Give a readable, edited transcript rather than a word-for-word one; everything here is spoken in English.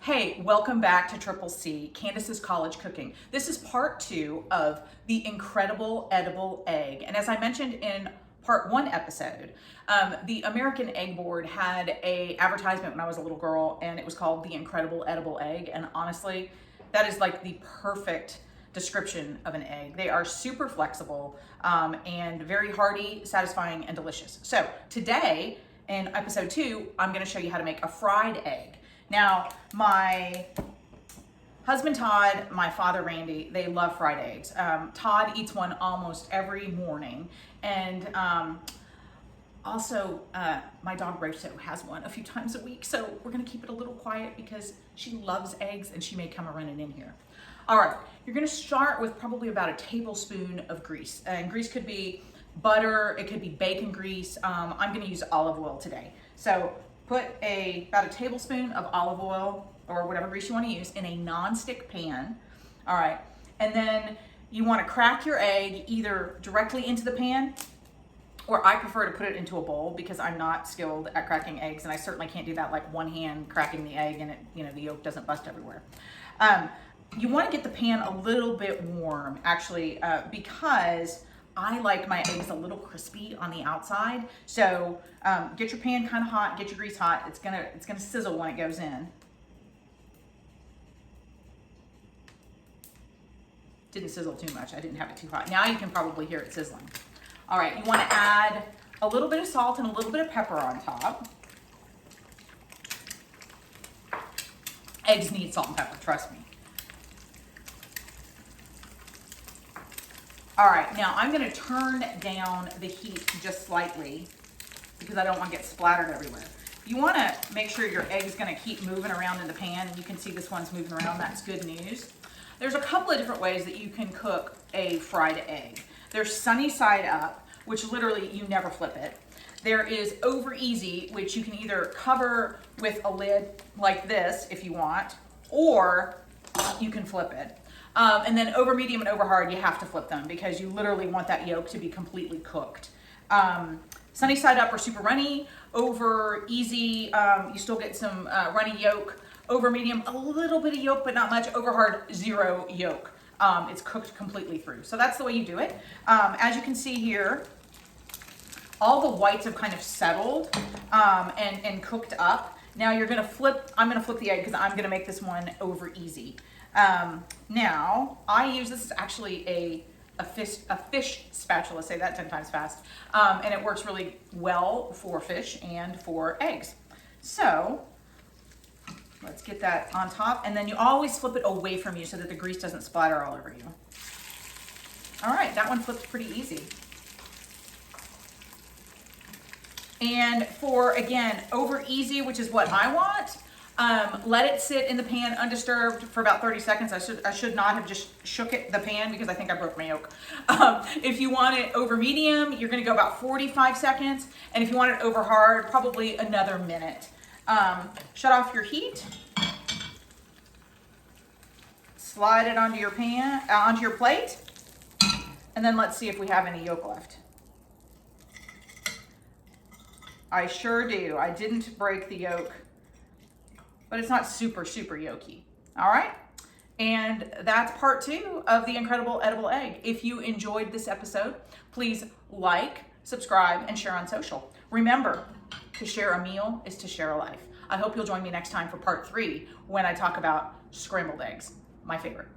Hey, welcome back to Triple C, Candace's College Cooking. This is part 2 of the incredible edible egg. And as I mentioned in part 1 episode, the American Egg Board had a advertisement when I was a little girl, and it was called the incredible edible egg. And honestly, that is like the perfect description of an egg. They are super flexible and very hearty, satisfying, and delicious. So today in episode 2, I'm gonna show you how to make a fried egg. Now, my husband Todd, my father Randy, they love fried eggs. Todd eats one almost every morning. And also my dog Roso has one a few times a week. So we're gonna keep it a little quiet because she loves eggs and she may come running in here. All right, you're gonna start with probably about a tablespoon of grease. And grease could be butter, it could be bacon grease. I'm gonna use olive oil today. So put about a tablespoon of olive oil or whatever grease you want to use in a non-stick pan. All right, and then you want to crack your egg either directly into the pan, or I prefer to put it into a bowl because I'm not skilled at cracking eggs, and I certainly can't do that like one hand cracking the egg and it, the yolk doesn't bust everywhere. You want to get the pan a little bit warm, actually, because I like my eggs a little crispy on the outside. So get your pan kind of hot, get your grease hot. It's gonna sizzle when it goes in. Didn't sizzle too much. I didn't have it too hot. Now you can probably hear it sizzling. All right, you want to add a little bit of salt and a little bit of pepper on top. Eggs need salt and pepper, trust me. All right, now I'm gonna turn down the heat just slightly because I don't want to get splattered everywhere. You wanna make sure your egg's gonna keep moving around in the pan, and you can see this one's moving around, that's good news. There's a couple of different ways that you can cook a fried egg. There's sunny side up, which literally you never flip it. There is over easy, which you can either cover with a lid like this if you want, or you can flip it. And then over medium and over hard, you have to flip them because you literally want that yolk to be completely cooked. Sunny side up or super runny. Over easy, you still get some runny yolk. Over medium, a little bit of yolk, but not much. Over hard, zero yolk. It's cooked completely through. So that's the way you do it. As you can see here, all the whites have kind of settled and cooked up. Now you're gonna flip, I'm gonna flip the egg because I'm gonna make this one over easy. Now I use, this is actually a fish spatula, say that 10 times fast, and it works really well for fish and for eggs. So let's get that on top, and then you always flip it away from you so that the grease doesn't splatter all over you. All right, that one flipped pretty easy. And for, again, over easy, which is what I want, let it sit in the pan undisturbed for about 30 seconds. I should not have just shook the pan because I think I broke my yolk. If you want it over medium, you're gonna go about 45 seconds. And if you want it over hard, probably another minute. Shut off your heat. Slide it onto your pan, onto your plate. And then let's see if we have any yolk left. I sure do. I didn't break the yolk, but it's not super, super yolky. All right. And that's part 2 of the incredible edible egg. If you enjoyed this episode, please like, subscribe, and share on social. Remember, to share a meal is to share a life. I hope you'll join me next time for part 3 when I talk about scrambled eggs, my favorite.